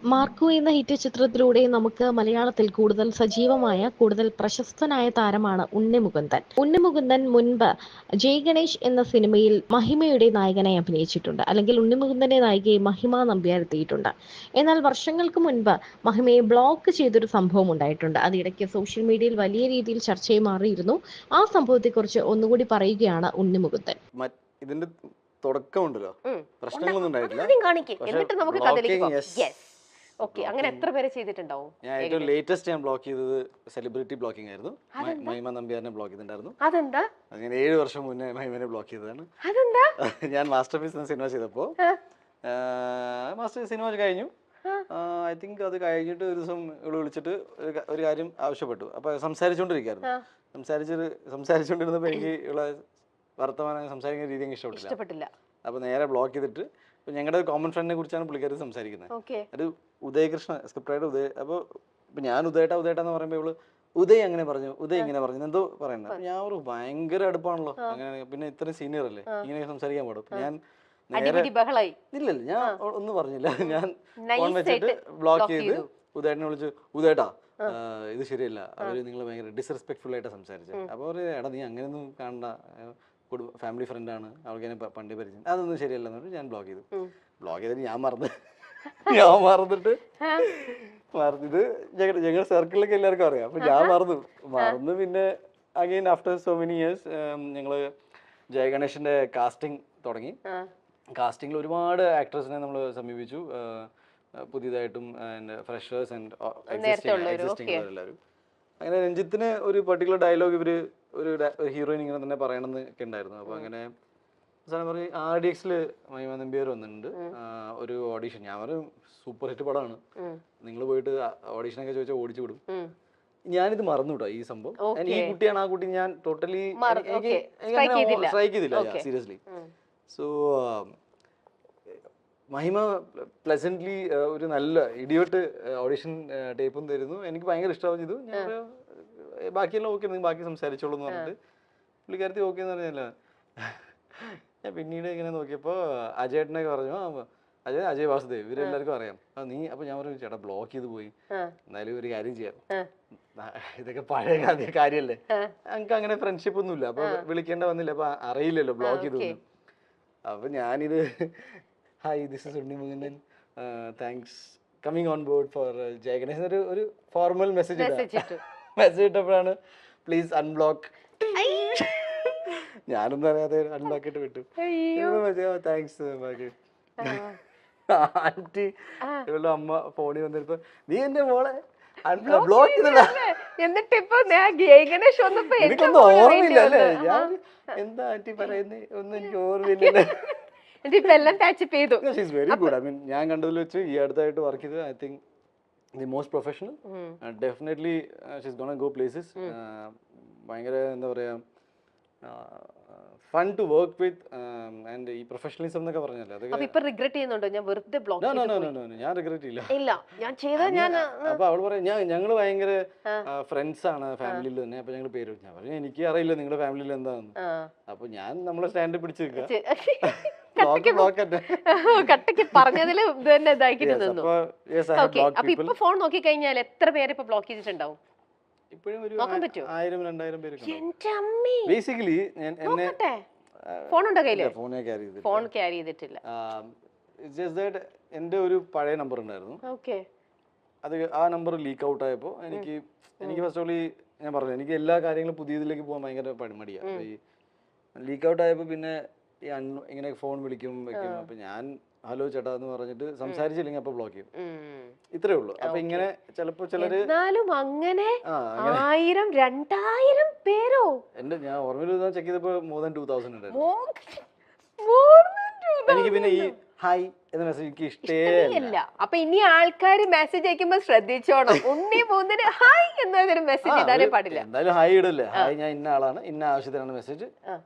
Marco എന്ന hit ചിത്രത്തിലൂടെ നമുക്ക് മലയാളത്തിൽ കൂടുതൽ സജീവമായ, കൂടുതൽ പ്രശസ്തനായ താരമാണ് ഉണ്ണിമുകുന്ദൻ. ഉണ്ണിമുകുന്ദൻ മുൻപ് ജയ് ഗണേഷ് എന്ന സിനിമയിൽ മഹിമയുടെ നായകനായി അഭിനയിച്ചിട്ടുണ്ട്. അല്ലെങ്കിൽ ഉണ്ണിമുകുന്ദന്റെ നായികയെ മഹിമ നമ്പ്യാർ എത്തിയിട്ടുണ്ട്. എന്നാൽ വർഷങ്ങൾക്ക് മുൻപ് മഹിമയെ ബ്ലോക്ക് ചെയ്തൊരു സംഭവം ഉണ്ടായിട്ടുണ്ട്. അത് ഇടയ്ക്ക് സോഷ്യൽ മീഡിയയിൽ വലിയ രീതിയിൽ ചർച്ചയായി മാറിയിരുന്നു. ആ സംഭവത്തെക്കുറിച്ച് ഒന്നുകൂടി പറയുകയാണ് ഉണ്ണിമുകുന്ദൻ. ഇതിന്റെ തുടക്കമുണ്ടല്ലോ, പ്രശ്നങ്ങളൊന്നും ഉണ്ടായിട്ടില്ല. എന്നിട്ട് നമുക്ക് കഥയിലേക്ക് പോകാം. യെസ്. ഓക്കേ, അങ്ങനെ എത്ര പേരെ ചെയ്തിട്ടുണ്ടാവും? ഞാൻ ഏറ്റവും ലേറ്റസ്റ്റ് ഞാൻ ബ്ലോക്ക് ചെയ്തത് സെലിബ്രിറ്റി ബ്ലോക്കിംഗ് ആയിരുന്നു. മഹിമ നമ്പ്യാറിനെ ബ്ലോക്ക് ചെയ്തിട്ടുണ്ടായിരുന്നു. അതെന്താ? അങ്ങനെ 7 വർഷം മുന്നേ മഹിമനെ ബ്ലോക്ക് ചെയ്തതാണ്. അതെന്താ? ഞാൻ മാസ്റ്റർ പീസ് എന്ന സിനിമ ചെയ്തപ്പോൾ മാസ്റ്റർ സിനിമ കഴിഞ്ഞു. ഐ തിങ്ക് അത് കഴിഞ്ഞിട്ട് ഒരു ദിവസം ഇവള് വിളിച്ചിട്ട് ഒരു കാര്യം ആവശ്യപ്പെട്ടു. അപ്പൊ സംസാരിച്ചോണ്ടിരിക്കായിരുന്നു. സംസാരിച്ചോണ്ടിരുന്നപ്പോ എനിക്ക് ഇവിടെ വർത്തമാനം സംസാരിക്കുന്ന രീതി എനിക്ക് ഇഷ്ടപ്പെട്ടില്ല. അപ്പൊ നേരെ ബ്ലോക്ക് ചെയ്തിട്ട് ഞങ്ങളുടെ കോമൺ ഫ്രണ്ടിനെ കുറിച്ചാണ് പുള്ളിക്കാരി സംസാരിക്കുന്നത്. ഒരു ഉദയകൃഷ്ണ സ്ക്രിപ്റ്റായിട്ട് ഉദയ. അപ്പോൾ ഇപ്പൊ ഞാൻ ഉദയേട്ടാന്ന് പറയുമ്പോൾ ഇവള് ഉദയ് അങ്ങനെ പറഞ്ഞു, ഉദയ് ഇങ്ങനെ പറഞ്ഞു, എന്തോ പറയുന്നത്. അപ്പൊ ഞാൻ ഒരു ഭയങ്കര അടുപ്പാണല്ലോ, അങ്ങനെ പിന്നെ ഇത്രയും സീനിയർ അല്ലേ, ഇങ്ങനെ സംസാരിക്കാൻ പാടും. ഞാൻ ഇല്ലല്ല, ഞാൻ ഒന്നും പറഞ്ഞില്ല. ഞാൻ ഫോൺ വെച്ചിട്ട് ബ്ലോക്ക് ചെയ്ത് ഉദയേട്ടനെ വിളിച്ചു, ഉദയേട്ടാ ഇത് ശരിയല്ല, അവര് നിങ്ങൾ ഭയങ്കര ഡിസ്റെസ്പെക്ട്ഫുൾ ആയിട്ട് സംസാരിച്ചത്. അപ്പൊ പറയും, എടാ നീ അങ്ങനെയൊന്നും കാണണ്ട, ഫാമിലി ഫ്രണ്ടാണ്, അവൾക്ക് എന്നെ പണ്ടേ പരിചയം, അതൊന്നും ശരിയല്ലെന്ന് പറഞ്ഞിട്ട് ഞാൻ ബ്ലോക്ക് ചെയ്തിട്ട് ഞാൻ മറന്നിട്ട് ഇത് ഞങ്ങളുടെ സർക്കിളിലൊക്കെ എല്ലാവർക്കും അറിയാം. അപ്പൊ ഞാൻ മറന്നു. പിന്നെ again after so many years ഞങ്ങള് ജയ് ഗണേഷിന്റെ കാസ്റ്റിംഗ് തുടങ്ങി. കാസ്റ്റിംഗിൽ ഒരുപാട് ആക്ടേഴ്സിനെ നമ്മൾ സമീപിച്ചു, പുതിയതായിട്ടും ഫ്രഷേഴ്സ് ആൻഡ് എക്സിസ്റ്റിംഗ് എല്ലാവരും. അങ്ങനെ രഞ്ജിത്തിന് ഒരു പർട്ടിക്കുലർ ഡയലോഗ് ഇവര് ഒരു ഹീറോയിൻ ഇങ്ങനെ തന്നെ പറയണമെന്നൊക്കെ ഉണ്ടായിരുന്നു. അപ്പൊ അങ്ങനെ അവസാനം പറയും RDX മഹിമ നമ്പ്യാർ വന്നിട്ടുണ്ട്, ഒരു ഓഡീഷൻ. ഞാൻ പറയും സൂപ്പർ ഹിറ്റ് പടമാണ്, നിങ്ങൾ പോയിട്ട് ഓഡീഷനൊക്കെ ചോദിച്ചാൽ ഓടിച്ചു വിടും. ഞാനിത് മറന്നു കേട്ടോ ഈ സംഭവം. ഈ കുട്ടിയാണ് ആ കുട്ടി, ഞാൻ ടോട്ടലി സ്ട്രൈക്ക് ചെയ്തില്ല സീരിയസ്ലി. സോ മഹിമ പ്ലസന്റ്ലി ഒരു നല്ല ഇഡിയോട്ട് ഓഡിഷൻ ടേപ്പും തരുന്നു. എനിക്ക് ഭയങ്കര ഇഷ്ടമാവും ചെയ്തു. ഞാൻ ബാക്കിയെല്ലാം ഓക്കെ, നിങ്ങൾ ബാക്കി സംസാരിച്ചോളൂ എന്ന് പറഞ്ഞിട്ട് പുള്ളിക്കാരത്തി ഓക്കെ എന്ന് പറഞ്ഞല്ല. ഞാൻ പിന്നീട് ഇങ്ങനെ നോക്കിയപ്പോൾ അജയേട്ടനൊക്കെ പറഞ്ഞു, അജയ് വാസുദേവ് ഇവരെല്ലാവർക്കും അറിയാം. അപ്പൊ ഞാൻ പറഞ്ഞു, ചേട്ടാ ബ്ലോക്ക് ചെയ്ത് പോയി, എന്നാലും ഒരു കാര്യം ചെയ്യാം, ഇതൊക്കെ പഴയ കാര്യമല്ലേ, ഞങ്ങൾക്ക് അങ്ങനെ ഫ്രണ്ട്ഷിപ്പ് ഒന്നുമില്ല, അപ്പൊ വിളിക്കേണ്ട വന്നില്ല, അപ്പൊ അറിയില്ലല്ലോ ബ്ലോക്ക് ചെയ്തു. അപ്പൊ ഞാനിത് hi this is Unni Mukundan, thanks coming on board for ജയ് ഗണേശ് ഒരു ഫോർമൽ മെസ്സേജ് ഇട്ടപ്പോഴാണ് പ്ലീസ് അൺബ്ലോക്ക്. ഞാനൊന്നും അറിയാതെ അൺബ്ലോക്ക് ഇട്ട് വിട്ടു. Thanks anti. ഇവളുടെ അമ്മ ഫോണിൽ വന്നിരുപ്പോ, നീ എന്റെ മോളെ ബ്ലോക്ക് ചെയ്തില്ല, എനിക്കൊന്നും ഓർമ്മയില്ല അല്ലേ, ഞാൻ എന്താ ആന്റി പറയുന്നേ ഒന്നും എനിക്ക് ഓർമ്മയില്ല. Very good. ഐ മീൻ ഞാൻ കണ്ടതിൽ വെച്ച് ഈ അടുത്തായിട്ട് വർക്ക് ചെയ്തത് I think the most professional. Definitely she's gonna go places. ഭയങ്കര എന്താ പറയാ, fun to work with. And ഈ പ്രൊഫഷണലിസം എന്നൊക്കെ പറഞ്ഞല്ലേ, ഞാൻ റിഗ്രറ്റ് ഇല്ല. അപ്പൊ അവള് പറയും, ഞങ്ങള് ഭയങ്കര ഫ്രണ്ട്സ് ആണ് ഫാമിലിയിൽ തന്നെ, അപ്പൊ ഞങ്ങൾ പേര് ഞാൻ പറഞ്ഞു എനിക്ക് അറിയില്ല നിങ്ങളുടെ ഫാമിലിയിൽ എന്താന്ന്. അപ്പൊ ഞാൻ നമ്മളെ സ്റ്റാൻഡ് പിടിച്ച് കട്ടക്ക് പറഞ്ഞതില് തന്നെ ഇതാക്കിട്ട് നിന്നു. അപ്പൊ ഇപ്പൊ ഫോൺ നോക്കി കഴിഞ്ഞാൽ എത്ര പേര് ഇപ്പൊ ബ്ലോക്ക് ചെയ്തിട്ടുണ്ടാവും? ഇപ്പോഴും ഒരു 1000-2000 പേര്. ബേസിക്കലി ഫോൺ ഉണ്ടോ കയ്യില്? ഫോൺ ക്യാരി ചെയ്തിട്ടില്ല. എന്റെ ഒരു പഴയ നമ്പർ ഉണ്ടായിരുന്നു, അത് ആ നമ്പർ ലീക്ക് ഔട്ട് ആയപ്പോ എനിക്ക് ഫസ്റ്റ് ഓഫ് ഓൾ ഞാൻ പറഞ്ഞു, എനിക്ക് എല്ലാ കാര്യങ്ങളും പുതിയതിലേക്ക് പോകാൻ ഭയങ്കര മടിയാണ്. ഈ ലീക്ക് ഔട്ട് ആയപ്പോ പിന്നെ ഇങ്ങനെ ഫോൺ വിളിക്കും വെക്കും. അപ്പൊ ഞാൻ ഹലോ ചേട്ടാ എന്ന് പറഞ്ഞിട്ട് സംസാരിച്ചില്ലെങ്കിൽ അപ്പൊ ബ്ലോക്ക് ചെയ്യും. ഇത്രേ ഉള്ളൂ. അപ്പൊ ഇങ്ങനെ ചിലപ്പോ ചിലര് അങ്ങനെ 1000-2000 പേരോ എന്റെ ഞാൻ ഓർമ്മയിൽ ചെക്ക് ചെയ്തപ്പോ more than 2000 ഉണ്ടായിരുന്നു. എനിക്ക് പിന്നെ ഈ ഹായ് എന്ന മെസ്സേജ് എനിക്ക് ഇഷ്ടമല്ല. അപ്പൊ ഇനി ആൾക്കാര് മെസ്സേജ് അയക്കുമ്പോ ശ്രദ്ധിച്ചോണം, ഉണ്ണി മൂന്നിന് ഹായ് എന്നൊരു മെസ്സേജ് ഇടാനേ പാടില്ല. എന്തായാലും ഹായ് ഇടല്ലേ, ഹായ് ഞാൻ ഇന്ന ആളാണ്, ഇന്ന ആവശ്യത്തിനാണ് മെസ്സേജ്.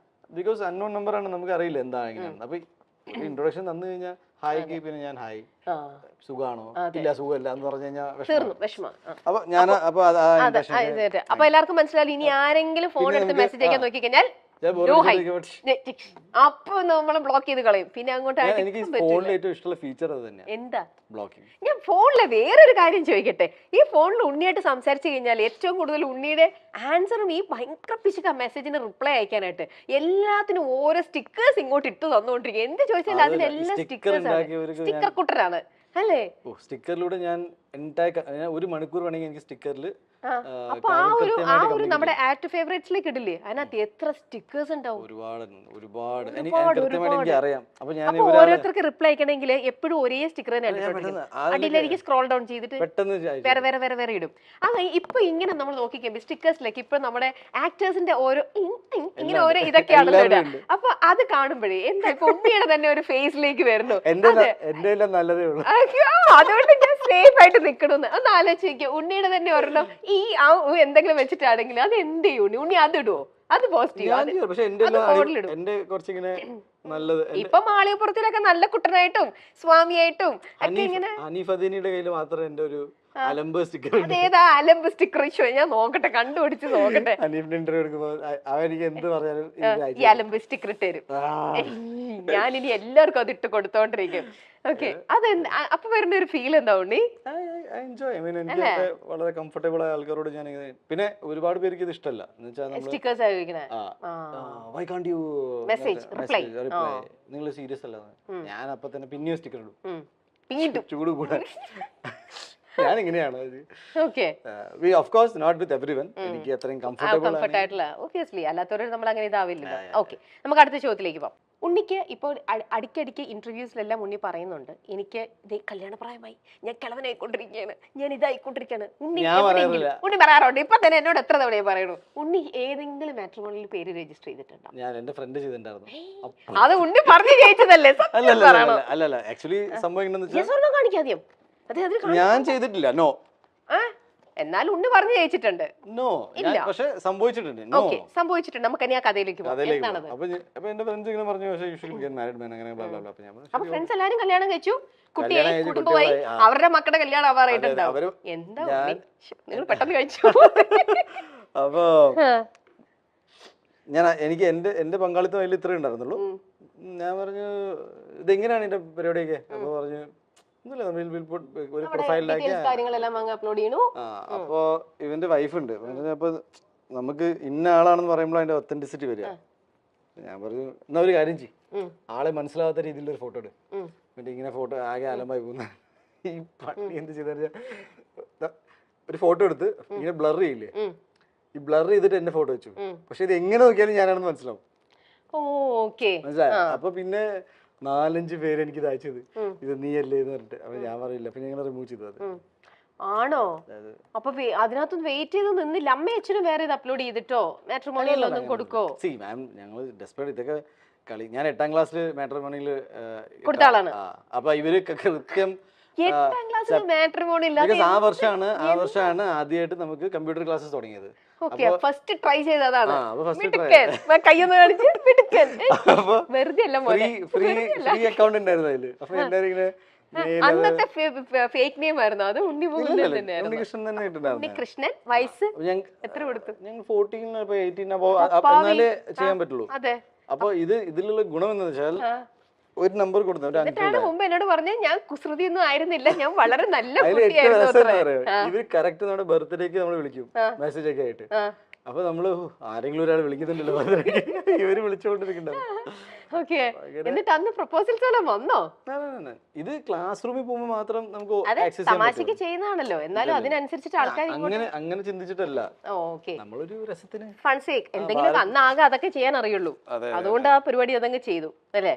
ബിക്കോസ് അൺനോൺ നമ്പർ ആണ്, നമുക്ക് അറിയില്ല എന്താ എങ്ങനെയാണ്. അപ്പൊ ഇൻട്രൊഡക്ഷൻ തന്നു കഴിഞ്ഞാൽ ഹായ്ക്ക് പിന്നെ ഞാൻ ഹായ് സുഖാണോ ഇല്ല സുഖമല്ല എന്ന് പറഞ്ഞു കഴിഞ്ഞാൽ അപ്പൊ ഞാൻ അപ്പൊ എല്ലാവർക്കും മനസ്സിലായി. ഇനി ആരെങ്കിലും ഫോൺ എടുത്ത് മെസ്സേജ് അയക്കാൻ നോക്കി കഴിഞ്ഞാൽ അപ്പൊ നമ്മളെ ബ്ലോക്ക് ചെയ്ത് കളയും. പിന്നെ അങ്ങോട്ട് എനിക്ക് ഫോണിൽ ഏറ്റവും ഇഷ്ടമുള്ള ഫീച്ചർ അത് തന്നെയാണ്, എന്താ ബ്ലോക്കിംഗ്. ഞാൻ ഫോണിലെ വേറൊരു കാര്യം ചോദിക്കട്ടെ, ഈ ഫോണിൽ ഉണ്ണിയായിട്ട് സംസാരിച്ചു കഴിഞ്ഞാൽ ഏറ്റവും കൂടുതൽ ഉണ്ണിയുടെ ആൻസറും ഈ ഭയങ്കര പിശുക്ക മെസ്സേജിന് റിപ്ലൈ അയക്കാനായിട്ട് എല്ലാത്തിനും ഓരോ സ്റ്റിക്കേഴ്സ് ഇങ്ങോട്ട് ഇട്ട് തന്നുകൊണ്ടിരിക്കുക. എന്ത് ചോദിച്ചാൽ അതിനെല്ലാം സ്റ്റിക്കർ കുട്ടനാണ് അല്ലേ? സ്റ്റിക്കറിലൂടെ ഞാൻ ഒരു മണിക്കൂർ വേണമെങ്കിൽ എനിക്ക് സ്റ്റിക്കറിൽ അപ്പൊ ആ ഒരു നമ്മുടെ ആക്ട് ഫേവറേറ്റ്സിലേക്ക് ഇടില്ലേ, അതിനകത്ത് എത്ര സ്റ്റിക്കേഴ്സ് ഉണ്ടാവും? ഒരുപാട് എനിക്ക് അറിയാം. അപ്പൊ ഞാൻ ഓരോരുത്തർക്ക് റിപ്ലൈ അയക്കണമെങ്കിൽ എപ്പോഴും ഒരേ സ്റ്റിക്കർ തന്നെ അടിയിലേക്ക് സ്ക്രോൾ ഡൗൺ ചെയ്തിട്ട് വേറെ വേറെ വേറെ വേറെ ഇടും. അത് ഇപ്പൊ ഇങ്ങനെ നമ്മൾ നോക്കിക്കുമ്പോ സ്റ്റിക്കേഴ്സിലേക്ക് ഇപ്പൊ നമ്മുടെ ആക്ടേഴ്സിന്റെ ഓരോ ഇങ്ങനെ ഓരോ ഇതൊക്കെയാണല്ലോ ഇടുക. അപ്പൊ അത് കാണുമ്പോഴേ എന്താ ഇപ്പൊ ഉണ്ണിയുടെ തന്നെ ഒരു ഫേസിലേക്ക് വരുന്നു. അതുകൊണ്ട് ഞാൻ സേഫ് ആയിട്ട് നിക്കണമെന്ന് ഒന്ന് ആലോചിക്കുക. ഉണ്ണിയുടെ തന്നെ ഒരെണ്ണം ഈ എന്തെങ്കിലും വെച്ചിട്ടാണെങ്കിൽ അത് എന്ത് ചെയ്യും ഉണ്ണി? അത് ഇടുവോ? അത് പോസിറ്റീവ്. ഇപ്പൊ മാളികപ്പുറത്തിലൊക്കെ നല്ല കുട്ടനായിട്ടും സ്വാമിയായിട്ടും ഒക്കെ ഇങ്ങനെ. അതേതാ അലമ്പ് സ്റ്റിക്കർ ഇഷ്യൂ? ഞാൻ നോക്കട്ടെ, കണ്ടുപിടിച്ച് നോക്കട്ടെ. ഈ അലമ്പ് സ്റ്റിക്കർ ഇട്ട് തരും. ഞാനിനി എല്ലാവർക്കും അത് ഇട്ട് കൊടുത്തോണ്ടിരിക്കും. ഓക്കെ, അത് അപ്പൊ വരുന്ന ഒരു ഫീൽ എന്താ ഉണ്ണി? വളരെ കംഫർട്ടബിൾ ആയ ആൾക്കാരോട് ഞാൻ. പിന്നെ ഒരുപാട് പേർക്ക് ഇത് ഇഷ്ടമല്ല, സ്റ്റിക്കേഴ്സ് നിങ്ങൾ സീരിയസ് അല്ല. ഞാൻ അപ്പൊ തന്നെ പിന്നെയും സ്റ്റിക്കർ ഇടും, ചൂട് കൂടാൻ. ഞാൻ ഇങ്ങനെയാണ്. Of course not with everyone. എനിക്ക് അത്രയും കംഫർട്ടബിൾ ആയിട്ടുള്ള ഒബ്വിയസ്ലി അല്ലാത്തവരോട് നമ്മൾ അങ്ങനെ ഇതാവില്ല. ഓക്കെ, നമുക്ക് അടുത്ത ചോദ്യത്തിലേക്ക് പോകാം. ഉണ്ണിക്ക് ഇപ്പോൾ അടിക്കടിക്ക് ഇന്റർവ്യൂസിലെല്ലാം ഉണ്ണി പറയുന്നുണ്ട്, എനിക്ക് ഇതേ കല്യാണപ്രായമായി, ഞാൻ കിളവനായിക്കൊണ്ടിരിക്കുകയാണ്, ഞാൻ ഇതായിക്കൊണ്ടിരിക്കുകയാണ്. ഉണ്ണി പറയാറുണ്ട്. ഇപ്പൊ തന്നെ എന്നോട് എത്ര തവണ പറയണു. ഉണ്ണി ഏതെങ്കിലും മാട്രിമോണിയിൽ പേര് രജിസ്റ്റർ ചെയ്തിട്ടുണ്ടോ? ഞാൻ എന്റെ ഫ്രണ്ട് ചെയ്തിട്ടുണ്ടായിരുന്നു. അത് ഉണ്ണി പറഞ്ഞു ജയിച്ചതല്ലേ? അല്ലല്ല, ആക്ച്വലി സംഭവം കാണിക്കാദ്യം. ഞാൻ ചെയ്തിട്ടില്ല. നോ. എന്നാലും ഉണ്ണി പറഞ്ഞു ജയിച്ചിട്ടുണ്ട്. നോ, പക്ഷേ സംഭവിച്ചിട്ടുണ്ട്. സംഭവിച്ചിട്ടുണ്ട്. നമുക്ക് ഇനി ആ കഥയിലേക്ക് പോകാം. അപ്പൊ ഫ്രണ്ട്സ് എല്ലാരും കല്യാണം കഴിച്ചു, കുട്ടിയായി, കുടുംബമായി, അവരുടെ മക്കളുടെ കല്യാണം ആവാറായിട്ടുണ്ടാവും. എന്താ നിങ്ങൾ പെട്ടെന്ന് കഴിച്ചു? അപ്പൊ എനിക്ക് എന്റെ പങ്കാളിത്തം അതിൽ ഇത്രേ ഉണ്ടായിരുന്നുള്ളൂ. ഞാൻ പറഞ്ഞു ഇതെങ്ങനെയാണ് എന്റെ പരിപാടിയൊക്കെ? അപ്പൊ പറഞ്ഞു ഒരു പ്രൊഫൈലിലാക്കി. അപ്പൊ ഇവന്റെ വൈഫ് ഉണ്ട്. അപ്പൊ നമുക്ക് ഇന്ന ആളാണെന്ന് പറയുമ്പോൾ അതിന്റെ ഒത്തന്റിസിറ്റി വരിക. ഞാൻ പറഞ്ഞു എന്നാ ഒരു കാര്യം ചെയ്യും, ആളെ മനസ്സിലാവാത്ത രീതിയിൽ ഒരു ഫോട്ടോ ഇട്. എന്നിട്ട് ഇങ്ങനെ ഫോട്ടോ ആകെ അലമ്പായി പോകുന്ന ഈ പണി എന്ത് ചെയ്ത ഒരു ഫോട്ടോ എടുത്ത് ഇങ്ങനെ ബ്ലർ ചെയ്യില്ലേ, ഈ ബ്ലർ ചെയ്തിട്ട് എന്റെ ഫോട്ടോ വെച്ചു. പക്ഷെ ഇത് എങ്ങനെ നോക്കിയാലും ഞാനാണെന്ന് മനസ്സിലാവും. മനസ്സിലായോ? അപ്പൊ പിന്നെ 4-5 പേര് എനിക്ക് അയച്ചത് ഇത് നീയല്ലേ എന്ന് പറഞ്ഞിട്ട്. അപ്പൊ ഞാൻ പറയില്ല, അപ്പൊ ഞങ്ങൾ റിമൂവ് ചെയ്തു. അത് ആണോ? അപ്പൊ അതിനകത്തൊന്നും വെയിറ്റ് ചെയ്ത് നിന്നില്ല? അമ്മയും അച്ഛനും വേറെ ഇത് അപ്ലോഡ് ചെയ്തിട്ടോ മാട്രിമോണിയിലൊന്നും കൊടുക്കോ? ഞങ്ങൾ ഡെസ്പെറേറ്റ് ഇതൊക്കെ കളി. ഞാൻ 8ാം ക്ലാസ്സിൽ മാട്രിമോണിയിൽ കൊടുത്ത ആളാണ്. അപ്പൊ ഇവര് കൃത്യം 8ാം ക്ലാസ്സിൽ മാട്രിമോണിയിൽ ആ വർഷമാണ് ആദ്യമായിട്ട് നമുക്ക് കമ്പ്യൂട്ടർ ക്ലാസ്സസ് തുടങ്ങിയത്. ഫസ്റ്റ് ട്രൈ ചെയ്തതാണ്. കയ്യൊന്ന് കാണിച്ച് വെറുതെ അല്ല, ഫ്രീ അക്കൗണ്ട് ഉണ്ടായിരുന്നു അതില്. അപ്പൊ എല്ലാരും ഇങ്ങനെ അന്നത്തെ ഫേക്ക് നെയിം ആയിരുന്നു അത്. ഉണ്ണികൃഷ്ണൻ. വയസ്സ് എത്ര കൊടുത്തു? ഞങ്ങൾ 14 18 ചെയ്യാൻ പറ്റുള്ളൂ. അപ്പൊ ഇതിലുള്ള ഗുണം എന്ന് വെച്ചാൽ ഒരു നമ്പർ കൊടുത്തു. മുമ്പ് എന്നോട് പറഞ്ഞു ഞാൻ കുസൃതി ഒന്നും ആയിരുന്നില്ല, ഞാൻ വളരെ നല്ല കുട്ടിയായിരുന്നു. ഇവര് കറക്റ്റ് നമ്മുടെ ബർത്ത്ഡേക്ക് നമ്മൾ വിളിക്കും മെസ്സേജ് ഒക്കെ ആയിട്ട്. അപ്പൊ നമ്മള് ആരെങ്കിലും ഒരാൾ വിളിക്കുന്നുണ്ടല്ലോ ഇവര് വിളിച്ചുകൊണ്ടിരിക്കണ്ടാവും. എന്നിട്ട് അന്ന് പ്രപ്പോസൽസ് എല്ലാം വന്നോ? ഇത് ക്ലാസ് റൂമിൽ പോകുമ്പോൾ മാത്രം നമുക്ക് തമാശക്ക് ചെയ്യുന്നതാണല്ലോ, എന്നാലും അതിനനുസരിച്ചിട്ട് ആൾക്കാർ അങ്ങനെ ചിന്തിച്ചിട്ടല്ല. നമ്മളൊരു രസത്തിന് ഫൺ സേക്ക് എന്തെങ്കിലും അന്ന് ആകെ അതൊക്കെ ചെയ്യാൻ അറിയുള്ളൂ. അതുകൊണ്ട് ആ പരിപാടി അതങ്ങ് ചെയ്തു അല്ലേ?